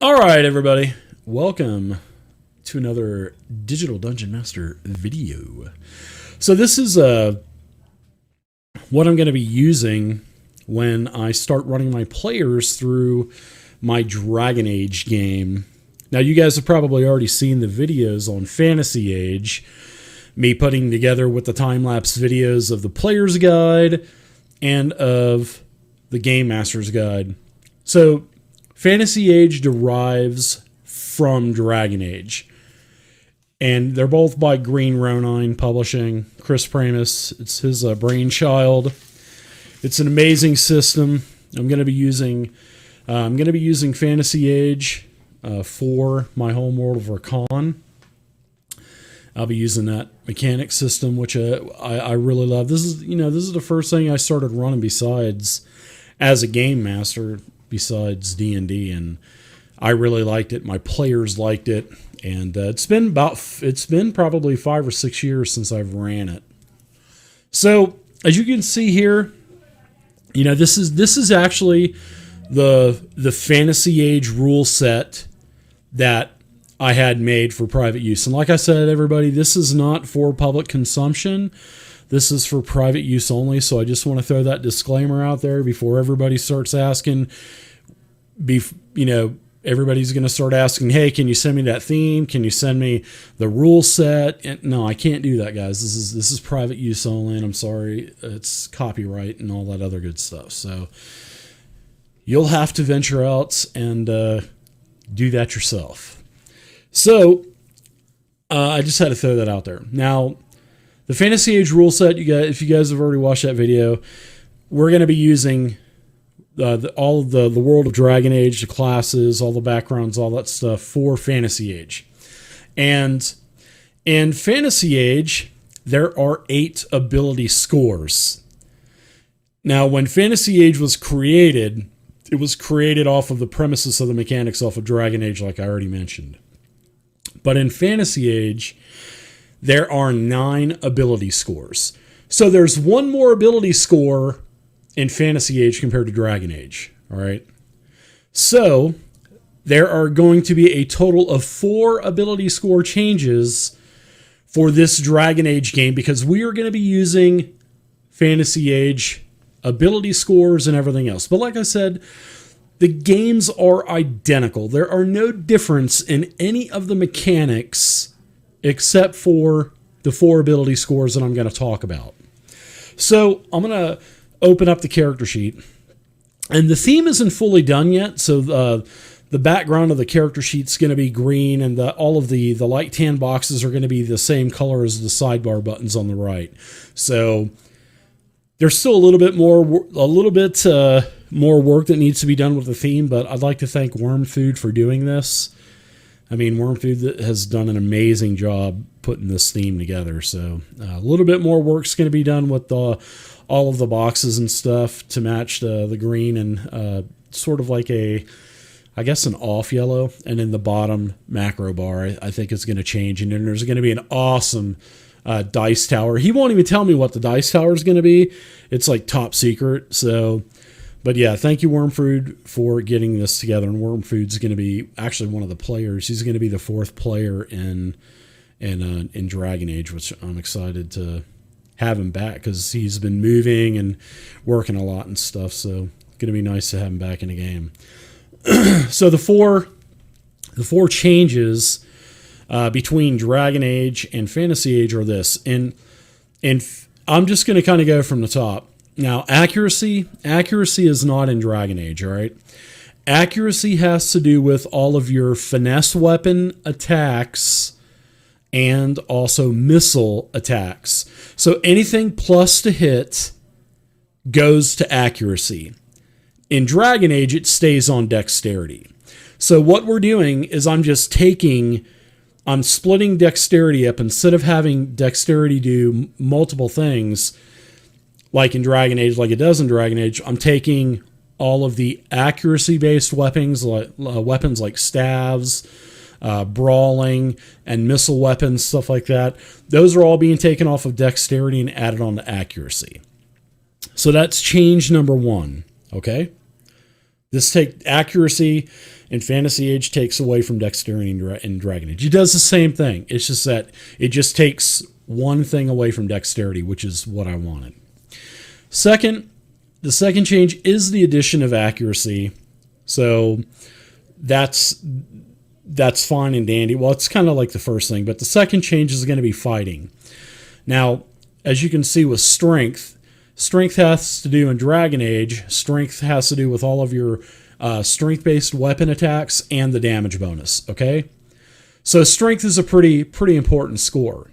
All right, everybody. Welcome to another Digital Dungeon Master video. So this is what I'm going to be using when I start running my players through my Dragon Age game. Now, you guys have probably already seen the videos on Fantasy Age, me putting together with the time-lapse videos of the player's guide and of the Gamemaster's guide. So Fantasy Age derives from Dragon Age. And they're both by Green Ronin Publishing. Chris Pramus, it's his brainchild. It's an amazing system. I'm going to be using Fantasy Age for my home world of Rakan. I'll be using that mechanic system, which I really love. This is the first thing I started running besides as a game master, besides D&D, and I really liked it. My players liked it, and it's been probably 5 or 6 years since I've ran it. So as you can see here, this is actually the Fantasy Age rule set that I had made for private use. And like I said, everybody, this is not for public consumption. This is for private use only. So I just want to throw that disclaimer out there before everybody starts asking. Everybody's going to start asking, hey, can you send me that theme? Can you send me the rule set? And no, I can't do that, guys. This is private use only, and I'm sorry, it's copyright and all that other good stuff. So you'll have to venture out and do that yourself. So I just had to throw that out there. Now, the Fantasy Age rule set, if you guys have already watched that video, we're going to be using all of the world of Dragon Age, the classes, all the backgrounds, all that stuff for Fantasy Age. And in Fantasy Age, there are 8 ability scores. Now, when Fantasy Age was created, it was created off of the premises of the mechanics off of Dragon Age, like I already mentioned. But in Fantasy Age, there are 9 ability scores. So there's one more ability score in Fantasy Age compared to Dragon Age. All right. So there are going to be a total of 4 ability score changes for this Dragon Age game, because we are going to be using Fantasy Age ability scores and everything else. But like I said, the games are identical. There are no difference in any of the mechanics except for the 4 ability scores that I'm going to talk about. So I'm going to open up the character sheet, and the theme isn't fully done yet. So the background of the character sheet's going to be green, and all of the light tan boxes are going to be the same color as the sidebar buttons on the right. So there's still a little bit more work that needs to be done with the theme, but I'd like to thank Worm Food for doing this. I mean, Worm Food has done an amazing job putting this theme together. So a little bit more work's going to be done with all of the boxes and stuff to match the green, and sort of like an off yellow. And in the bottom macro bar, I think it's going to change. And then there's going to be an awesome dice tower. He won't even tell me what the dice tower is going to be. It's like top secret. So, but yeah, thank you, Worm Food, for getting this together. And Worm Food's going to be actually one of the players. He's going to be the 4th player in Dragon Age, which I'm excited to have him back, because he's been moving and working a lot and stuff. So it's going to be nice to have him back in the game. So the four changes between Dragon Age and Fantasy Age are this, and I'm just going to kind of go from the top. Now, accuracy is not in Dragon Age, all right? Accuracy has to do with all of your finesse weapon attacks and also missile attacks. So anything plus to hit goes to accuracy. In Dragon Age, it stays on dexterity. So what we're doing is I'm splitting dexterity up. Instead of having dexterity do multiple things like in Dragon Age, like it does in Dragon Age, I'm taking all of the accuracy-based weapons like staves, brawling, and missile weapons, stuff like that. Those are all being taken off of dexterity and added on to accuracy. So that's change number 1, okay? This take accuracy and Fantasy Age takes away from dexterity in Dragon Age. It does the same thing. It's just that it just takes one thing away from dexterity, which is what I wanted. The second change is the addition of accuracy. So that's fine and dandy. Well, it's kind of like the first thing, but the second change is going to be fighting. Now, as you can see with strength has to do in Dragon Age. Strength has to do with all of your strength-based weapon attacks and the damage bonus, okay? So strength is a pretty important score.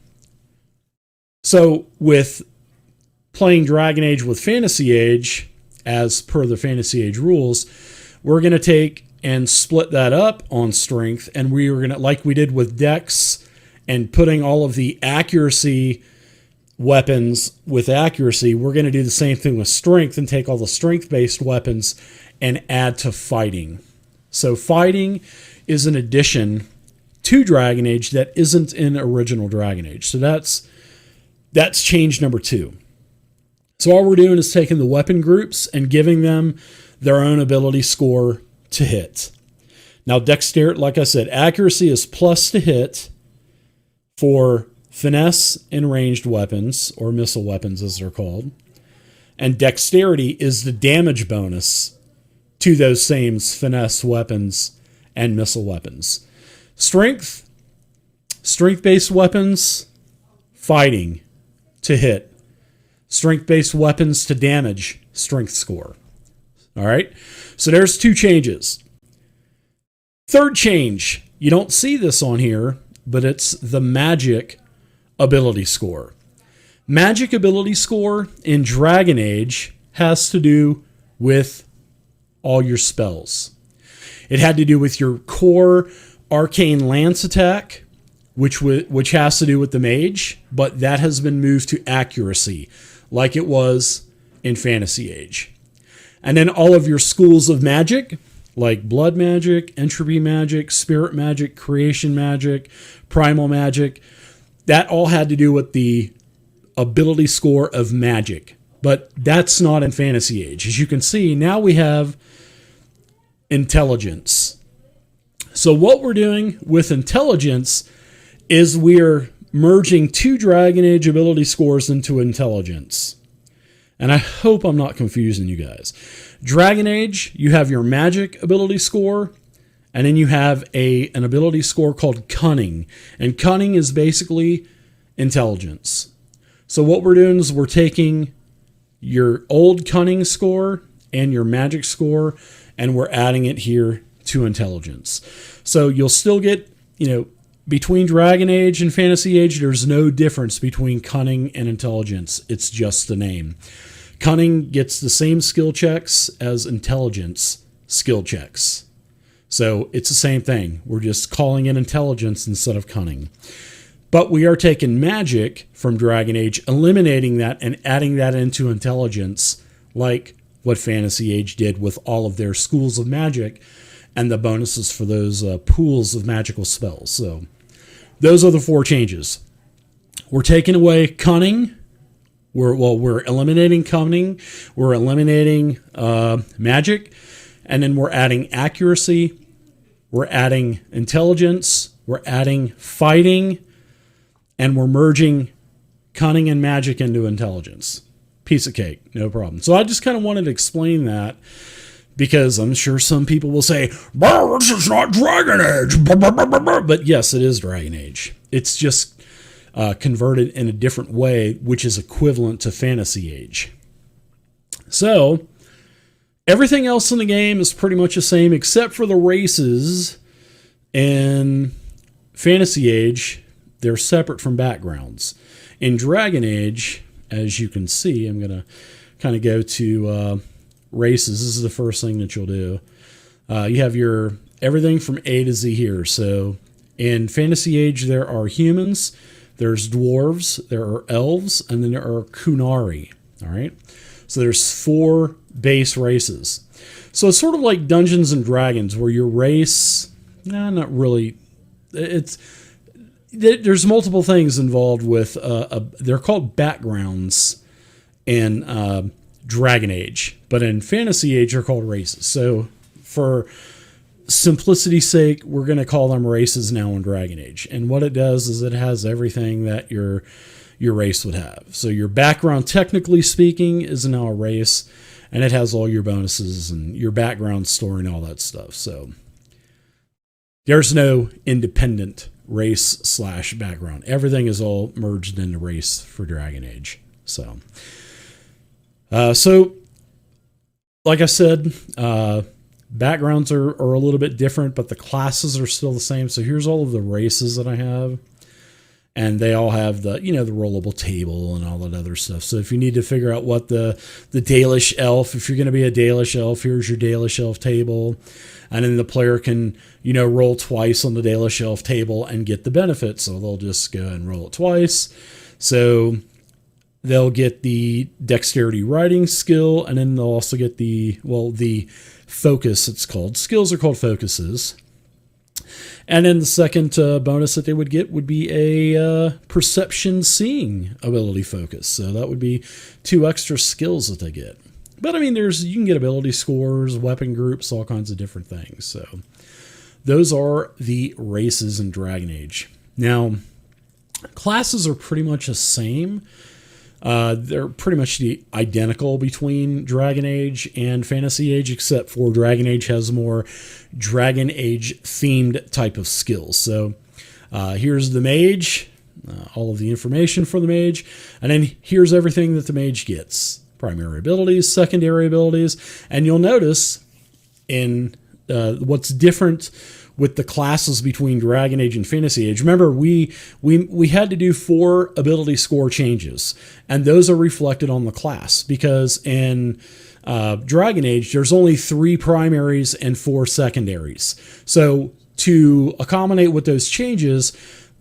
So with playing Dragon Age with Fantasy Age, as per the Fantasy Age rules, we're going to take and split that up on strength, and we were going to, like we did with Dex, and putting all of the accuracy weapons with accuracy, we're going to do the same thing with strength and take all the strength-based weapons and add to fighting. So fighting is an addition to Dragon Age that isn't in original Dragon Age. So that's change number 2. So all we're doing is taking the weapon groups and giving them their own ability score to hit. Now, dexterity, like I said, accuracy is plus to hit for finesse and ranged weapons, or missile weapons as they're called. And dexterity is the damage bonus to those same finesse weapons and missile weapons. Strength-based weapons, fighting to hit. Strength-based weapons to damage, strength score. All right, so there's 2 changes. Third change, you don't see this on here, but it's the magic ability score. Magic ability score in Dragon Age has to do with all your spells. It had to do with your core arcane lance attack, which has to do with the mage, but that has been moved to accuracy, like it was in Fantasy Age. And then all of your schools of magic, like blood magic, entropy magic, spirit magic, creation magic, primal magic, that all had to do with the ability score of magic. But that's not in Fantasy Age. As you can see, now we have intelligence. So what we're doing with intelligence is we're merging 2 Dragon Age ability scores into intelligence. And I hope I'm not confusing you guys. Dragon Age, you have your magic ability score, and then you have an ability score called Cunning. And Cunning is basically intelligence. So what we're doing is we're taking your old Cunning score and your magic score, and we're adding it here to intelligence. So you'll still get, between Dragon Age and Fantasy Age, there's no difference between Cunning and Intelligence. It's just the name. Cunning gets the same skill checks as Intelligence skill checks. So it's the same thing. We're just calling it Intelligence instead of Cunning. But we are taking magic from Dragon Age, eliminating that and adding that into Intelligence, like what Fantasy Age did with all of their schools of magic and the bonuses for those pools of magical spells. So those are the 4 changes. We're taking away Cunning. We're eliminating Cunning. We're eliminating magic. And then we're adding accuracy. We're adding intelligence. We're adding fighting. And we're merging Cunning and magic into intelligence. Piece of cake. No problem. So I just kind of wanted to explain that, because I'm sure some people will say, this is not Dragon Age. But yes, it is Dragon Age. It's just converted in a different way, which is equivalent to Fantasy Age. So everything else in the game is pretty much the same, except for the races. In Fantasy Age, they're separate from backgrounds. In Dragon Age, as you can see, I'm going to kind of go to races. This is the first thing that you'll do. You have your everything from A to Z here. So in Fantasy Age, there are humans, there's dwarves, there are elves, and then there are Kunari. All right. So there's 4 base races. So it's sort of like Dungeons and Dragons, where your race, not really. There's multiple things involved with. They're called backgrounds in Dragon Age, but in Fantasy Age, they're called races. So for simplicity's sake, we're going to call them races now in Dragon Age. And what it does is it has everything that your race would have. So your background, technically speaking, is now a race, and it has all your bonuses and your background story and all that stuff. So there's no independent race / background. Everything is all merged into race for Dragon Age. So like I said, backgrounds are a little bit different, but the classes are still the same. So here's all of the races that I have. And they all have the, the rollable table and all that other stuff. So if you need to figure out what the Dalish elf, if you're going to be a Dalish elf, here's your Dalish elf table. And then the player can, roll twice on the Dalish elf table and get the benefit. So they'll just go and roll it twice. So they'll get the dexterity riding skill, and then they'll also get the focus, it's called. Skills are called focuses. And then the second bonus that they would get would be a perception seeing ability focus. So that would be 2 extra skills that they get. But I mean, you can get ability scores, weapon groups, all kinds of different things. So those are the races in Dragon Age. Now, classes are pretty much the same. They're pretty much identical between Dragon Age and Fantasy Age, except for Dragon Age has more Dragon Age themed type of skills. So here's the mage, all of the information for the mage, and then here's everything that the mage gets. Primary abilities, secondary abilities, and you'll notice in what's different with the classes between Dragon Age and Fantasy Age. Remember, we had to do 4 ability score changes, and those are reflected on the class, because in Dragon Age, there's only 3 primaries and 4 secondaries. So to accommodate with those changes,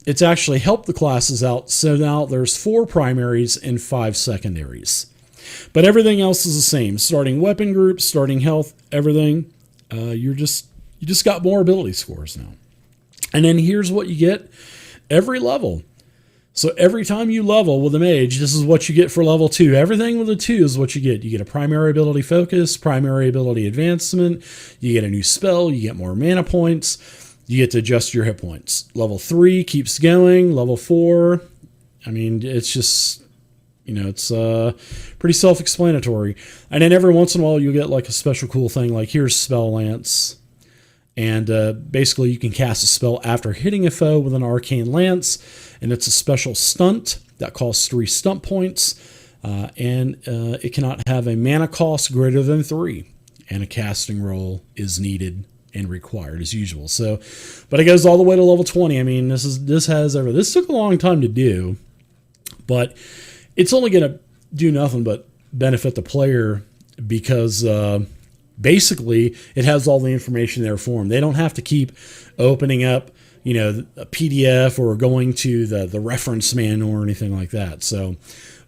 it's actually helped the classes out. So now there's 4 primaries and 5 secondaries. But everything else is the same. Starting weapon groups, starting health, everything. You just got more ability scores now. And then here's what you get every level. So every time you level with a mage, this is what you get for level 2. Everything with a 2 is what you get. You get a primary ability focus, primary ability advancement. You get a new spell. You get more mana points. You get to adjust your hit points. Level 3 keeps going. Level 4, I mean, it's just, it's pretty self-explanatory. And then every once in a while, you'll get like a special cool thing, like here's Spell Lance. And basically, you can cast a spell after hitting a foe with an arcane lance, and it's a special stunt that costs 3 stunt points, and it cannot have a mana cost greater than 3, and a casting roll is needed and required as usual. So, but it goes all the way to level 20. I mean, this took a long time to do, but it's only going to do nothing but benefit the player, because basically, it has all the information there for them. They don't have to keep opening up, a PDF or going to the reference manual or anything like that. So,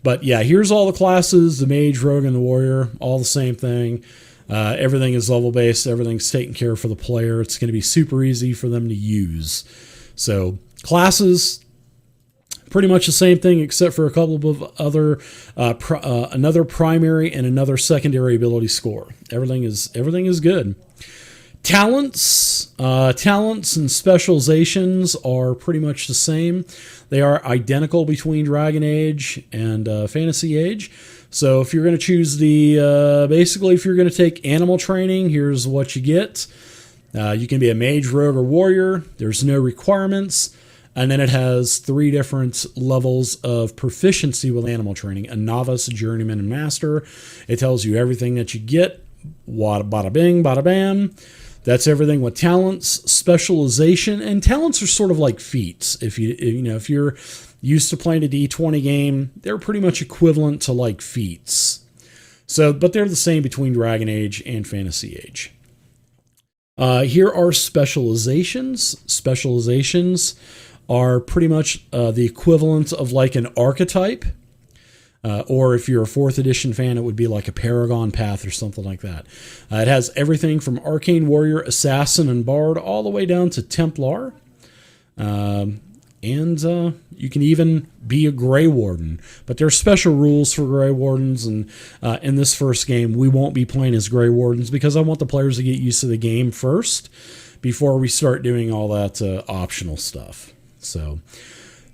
but yeah, here's all the classes, the mage, rogue, and the warrior, all the same thing. Everything is level-based. Everything's taken care of for the player. It's going to be super easy for them to use. So, classes, pretty much the same thing, except for a couple of other, another primary and another secondary ability score. Everything is good. Talents and specializations are pretty much the same. They are identical between Dragon Age and Fantasy Age. So if you're going to choose basically if you're going to take animal training, here's what you get. You can be a mage, rogue, or warrior. There's no requirements. And then it has 3 different levels of proficiency with animal training: a novice, a journeyman, and master. It tells you everything that you get. Bada bing, bada bam. That's everything with talents, specialization, and talents are sort of like feats. If you're used to playing a D20 game, they're pretty much equivalent to like feats. So, but they're the same between Dragon Age and Fantasy Age. Here are specializations. Specializations are pretty much the equivalent of like an archetype. Or if you're a 4th edition fan, it would be like a Paragon Path or something like that. It has everything from Arcane Warrior, Assassin, and Bard all the way down to Templar. And you can even be a Grey Warden. But there are special rules for Grey Wardens, and in this first game, we won't be playing as Grey Wardens because I want the players to get used to the game first, before we start doing all that optional stuff. So,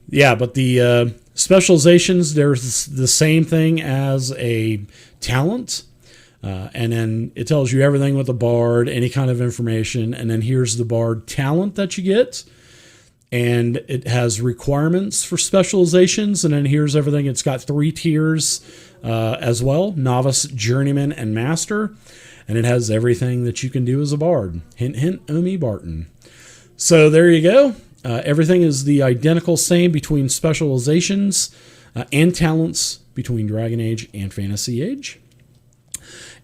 yeah, but the specializations, there's the same thing as a talent. And then it tells you everything with the bard, any kind of information. And then here's the bard talent that you get. And it has requirements for specializations. And then here's everything. It's got 3 tiers as well: novice, journeyman, and master. And it has everything that you can do as a bard. Hint, hint, Omi Barton. So there you go. Everything is the identical same between specializations and talents between Dragon Age and Fantasy Age.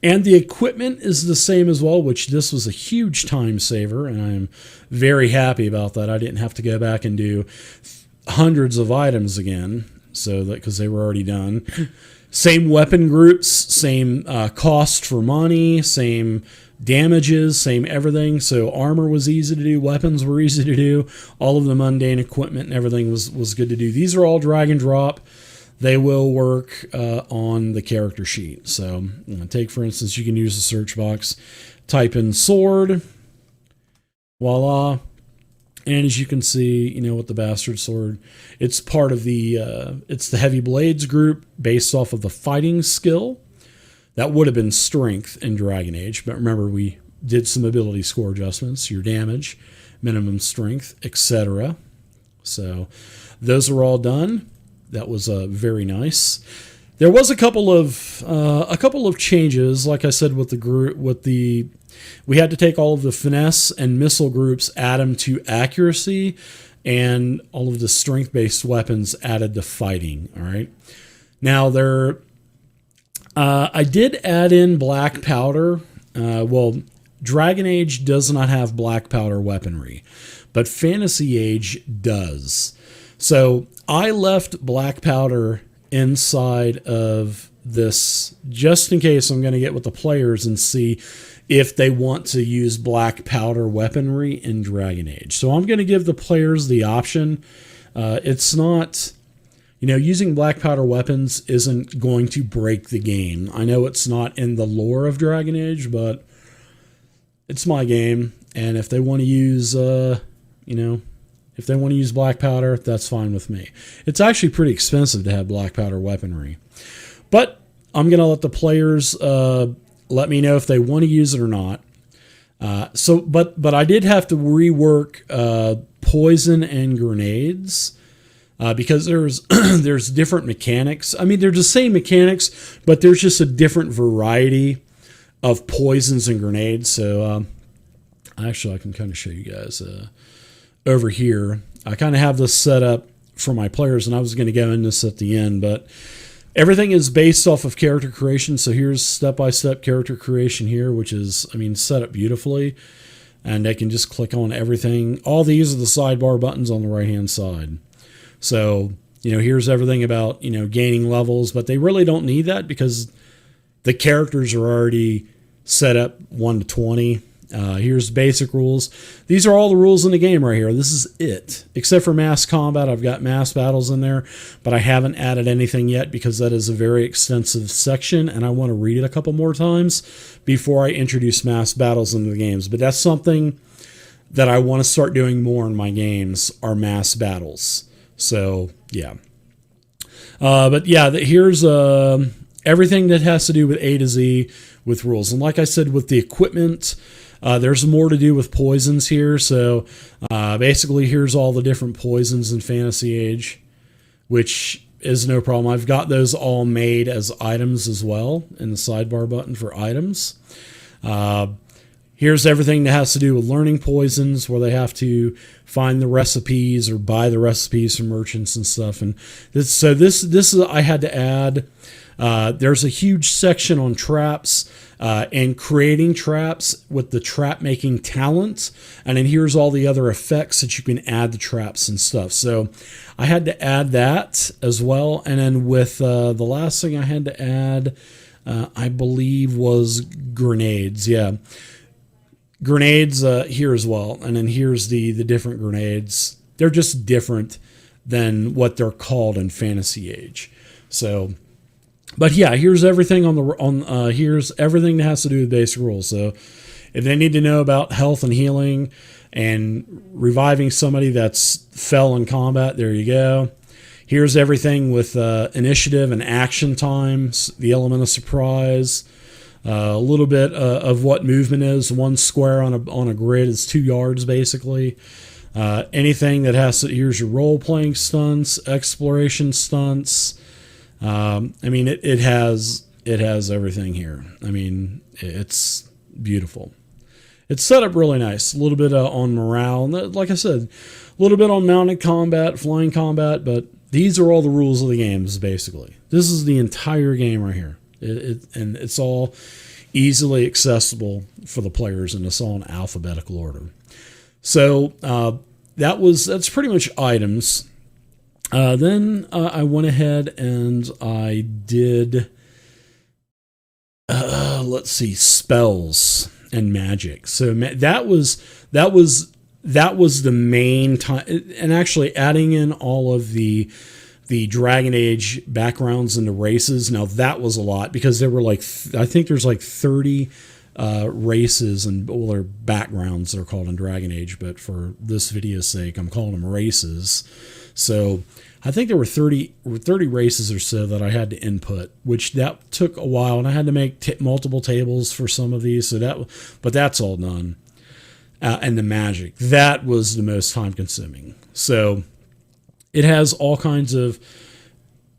And the equipment is the same as well, which this was a huge time saver, and I'm very happy about that. I didn't have to go back and do hundreds of items again, so that because they were already done. Same weapon groups, same cost for money, same damages, same everything. So armor was easy to do, weapons were easy to do, all of the mundane equipment and everything was good to do. These are all drag and drop. They will work on the character sheet. So take, for instance, you can use the search box, type in sword, voila. And as you can see, with the bastard sword, it's part of it's the heavy blades group based off of the fighting skill. That would have been strength in Dragon Age, but remember we did some ability score adjustments, your damage, minimum strength, etc. So those are all done. That was very nice. There was a couple of changes, like I said, with the group, we had to take all of the finesse and missile groups, add them to accuracy, and all of the strength-based weapons added to fighting. All right. Now I did add in black powder. Dragon Age does not have black powder weaponry, but Fantasy Age does. So I left black powder inside of this just in case I'm going to get with the players and see if they want to use black powder weaponry in Dragon Age. So I'm going to give the players the option. It's not, using black powder weapons isn't going to break the game. I know it's not in the lore of Dragon Age, but it's my game. And if they want to use, if they want to use black powder, that's fine with me. It's actually pretty expensive to have black powder weaponry. But I'm going to let the players let me know if they want to use it or not. But I did have to rework poison and grenades because there's different mechanics. I mean, they're the same mechanics, but there's just a different variety of poisons and grenades. So actually, I can kind of show you guys over here. I kind of have this set up for my players, and I was going to go in this at the end, but everything is based off of character creation. So here's step-by-step character creation here, which is, set up beautifully. And they can just click on everything. All these are the sidebar buttons on the right-hand side. So, here's everything about, gaining levels, but they really don't need that because the characters are already set up 1 to 20. Here's basic rules. These are all the rules in the game right here. This is it. Except for mass combat. I've got mass battles in there, but I haven't added anything yet because that is a very extensive section, and I want to read it a couple more times before I introduce mass battles into the games. But that's something that I want to start doing more in my games, are mass battles. So, yeah. Here's everything that has to do with A to Z with rules. And like I said, with the equipment, there's more to do with poisons here. So basically, here's all the different poisons in Fantasy Age, which is no problem. I've got those all made as items as well in the sidebar button for items. Here's everything that has to do with learning poisons, where they have to find the recipes or buy the recipes from merchants and stuff. And this I had to add. There's a huge section on traps and creating traps with the trap making talent. And then here's all the other effects that you can add to traps and stuff. So I had to add that as well. And then with the last thing I had to add, I believe, was grenades. Yeah. Grenades here as well. And then here's the different grenades. They're just different than what they're called in Fantasy Age. So, but yeah, here's everything here's everything that has to do with basic rules. So If they need to know about health and healing and reviving somebody that's fell in combat, there you go. Here's everything with initiative and action times, the element of surprise, a little bit of what movement is. One square on a grid is 2 yards, basically. Anything that has to, here's your role-playing stunts, exploration stunts. I mean, it has everything here. I mean, it's beautiful. It's set up really nice. A little bit on morale. Like I said, a little bit on mounted combat, flying combat, but these are all the rules of the games, basically. This is the entire game right here. And it's all easily accessible for the players, and it's all in alphabetical order. So that's pretty much items. Then I went ahead and I did, let's see, spells and magic. So that was the main time, and actually adding in all of the Dragon Age backgrounds and the races. Now that was a lot, because there were I think there's 30 races, and their backgrounds are called in Dragon Age, but for this video's sake, I'm calling them races. So I think there were 30 races or so that I had to input, which that took a while, and I had to make multiple tables for some of these. But that's all done. And the magic, that was the most time consuming. So it has all kinds of,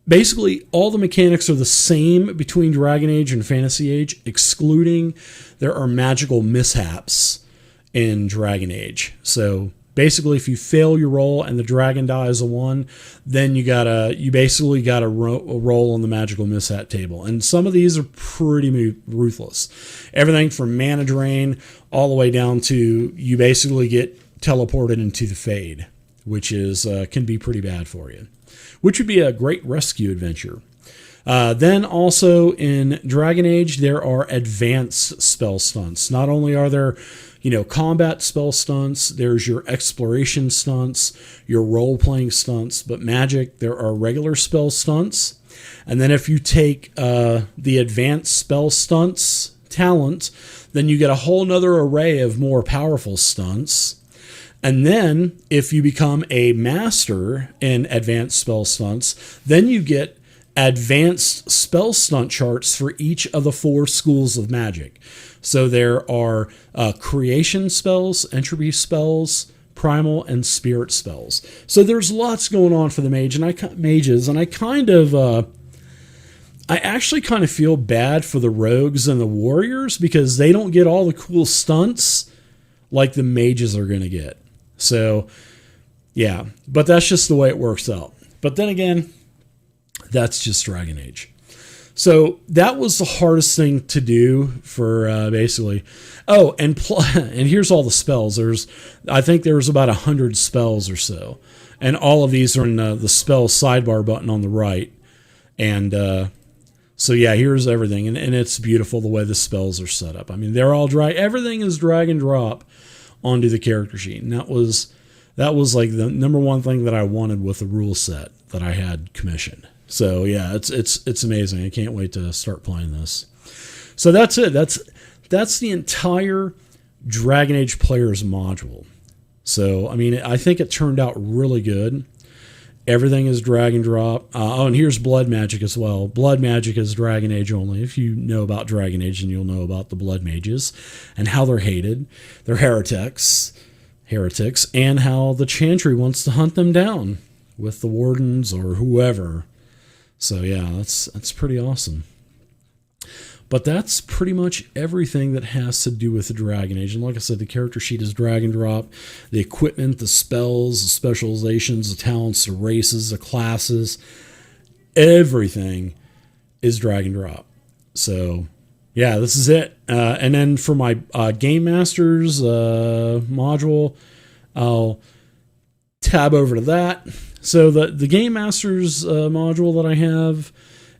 basically all the mechanics are the same between Dragon Age and Fantasy Age, excluding there are magical mishaps in Dragon Age. So basically, if you fail your roll and the dragon dies a 1, then you basically gotta roll on the magical mishap table. And some of these are pretty ruthless. Everything from mana drain all the way down to you basically get teleported into the Fade, which is can be pretty bad for you, which would be a great rescue adventure. Then also in Dragon Age, there are advanced spell stunts. Not only are there, combat spell stunts, there's your exploration stunts, your role-playing stunts, but magic, there are regular spell stunts. And then if you take the advanced spell stunts talent, then you get a whole nother array of more powerful stunts. And then if you become a master in advanced spell stunts, then you get advanced spell stunt charts for each of the 4 schools of magic. So there are creation spells, entropy spells, primal, and spirit spells. So there's lots going on for the mages, and I actually kind of feel bad for the rogues and the warriors, because they don't get all the cool stunts like the mages are going to get. So yeah, but that's just the way it works out. But then again, that's just Dragon Age. So that was the hardest thing to do for basically. Oh, and here's all the spells. I think there was about 100 spells or so, and all of these are in the spell sidebar button on the right. And so yeah, here's everything, and it's beautiful the way the spells are set up. I mean, they're all everything is drag and drop onto the character sheet, and that was like the number one thing that I wanted with the rule set that I had commissioned. So yeah, it's amazing. I can't wait to start playing this. So that's it. That's the entire Dragon Age Players module. So I mean, I think it turned out really good. Everything is drag and drop. Oh, and here's blood magic as well. Blood magic is Dragon Age only. If you know about Dragon Age, then you'll know about the blood mages and how they're hated. They're heretics, and how the Chantry wants to hunt them down with the wardens or whoever. So yeah, that's pretty awesome. But that's pretty much everything that has to do with the Dragon Age. And like I said, the character sheet is drag and drop. The equipment, the spells, the specializations, the talents, the races, the classes, everything is drag and drop. So yeah, this is it. And then for my Gamemasters module, I'll tab over to that. So the Gamemasters module that I have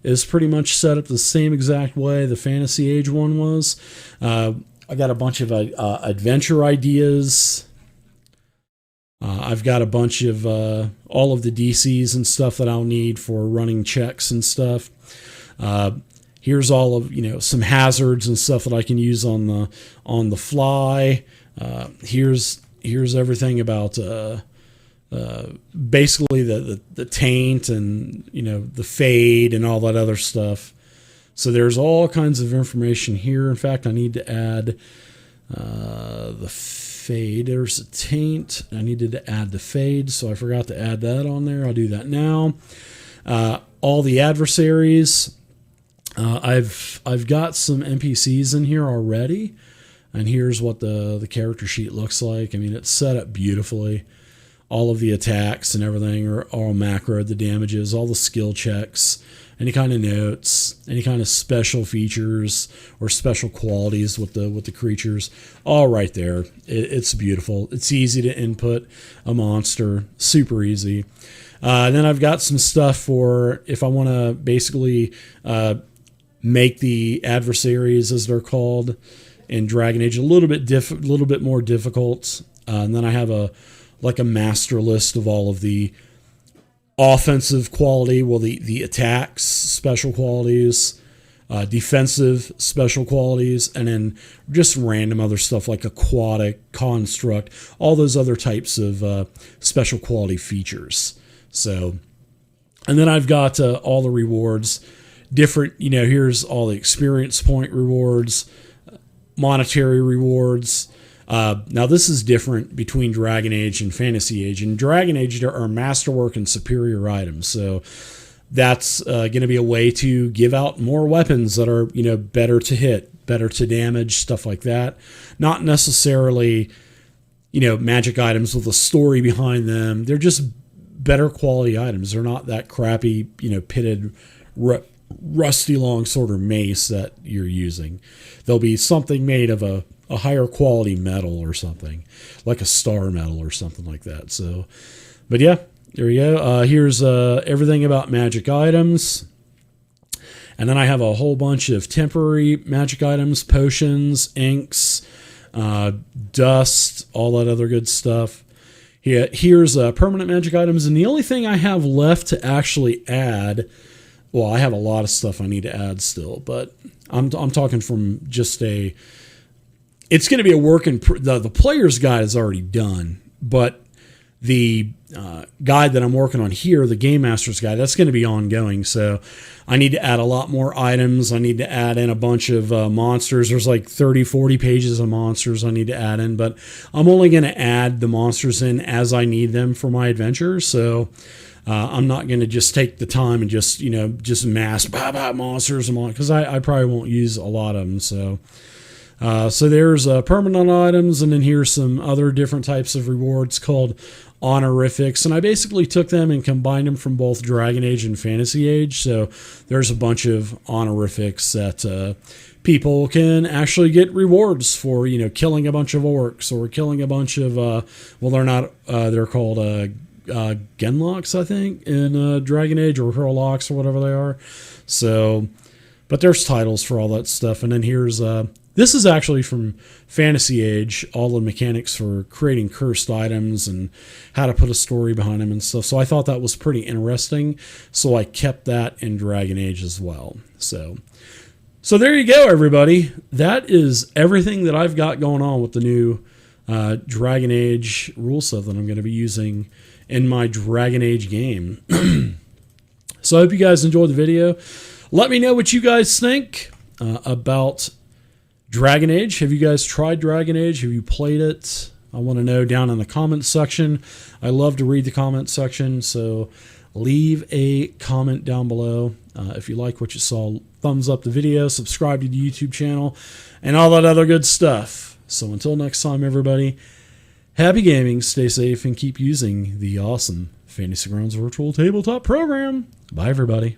is pretty much set up the same exact way the Fantasy Age one was. I got a bunch of adventure ideas. I've got a bunch of all of the DCs and stuff that I'll need for running checks and stuff. Here's all of, some hazards and stuff that I can use on the fly. Here's everything about basically the taint and the fade and all that other stuff. So there's all kinds of information here. In fact, I need to add the fade. There's a taint. I needed to add the fade, so I forgot to add that on there. I'll do that now. All the adversaries. I've got some NPCs in here already, and here's what the character sheet looks like. I mean, it's set up beautifully. All of the attacks and everything are all macroed, the damages, all the skill checks, any kind of notes, any kind of special features or special qualities with the creatures, all right there. It's beautiful. It's easy to input a monster, super easy. Then I've got some stuff for if I want to basically make the adversaries, as they're called in Dragon Age, a little bit more difficult. And then I have a master list of all of the offensive quality, the attacks, special qualities, defensive special qualities, and then just random other stuff like aquatic, construct, all those other types of special quality features. So, and then I've got all the rewards, different, here's all the experience point rewards, monetary rewards. Now, this is different between Dragon Age and Fantasy Age. In Dragon Age, there are masterwork and superior items. So that's going to be a way to give out more weapons that are, better to hit, better to damage, stuff like that. Not necessarily, magic items with a story behind them. They're just better quality items. They're not that crappy, pitted, rusty long sword or mace that you're using. There'll be something made of a higher quality metal or something, like a star metal or something like that. So, but yeah, there you go. Here's everything about magic items. And then I have a whole bunch of temporary magic items, potions, inks, dust, all that other good stuff. Here's permanent magic items. And the only thing I have left to actually add, well, I have a lot of stuff I need to add still, but I'm talking from just it's going to be a work in the player's guide is already done, but the guide that I'm working on here, the Gamemaster's guide, that's going to be ongoing. So I need to add a lot more items. I need to add in a bunch of monsters. There's like 30, 40 pages of monsters I need to add in, but I'm only going to add the monsters in as I need them for my adventure. So I'm not going to just take the time and just mass monsters because I probably won't use a lot of them. So there's permanent items, and then here's some other different types of rewards called honorifics, and I basically took them and combined them from both Dragon Age and Fantasy Age. So there's a bunch of honorifics that people can actually get rewards for, killing a bunch of orcs or killing a bunch of they're called Genlocks, I think, in Dragon Age, or Hurlocks, or whatever they are. So, but there's titles for all that stuff, and then here's this is actually from Fantasy Age, all the mechanics for creating cursed items and how to put a story behind them and stuff. So I thought that was pretty interesting. So I kept that in Dragon Age as well. So there you go, everybody. That is everything that I've got going on with the new Dragon Age rule set that I'm going to be using in my Dragon Age game. So I hope you guys enjoyed the video. Let me know what you guys think about Dragon Age. Have you guys tried Dragon Age? Have you played it? I want to know down in the comments section. I love to read the comments section, so leave a comment down below. If you like what you saw, thumbs up the video, subscribe to the YouTube channel, and all that other good stuff. So until next time, everybody, happy gaming, stay safe, and keep using the awesome Fantasy Grounds Virtual Tabletop program. Bye, everybody.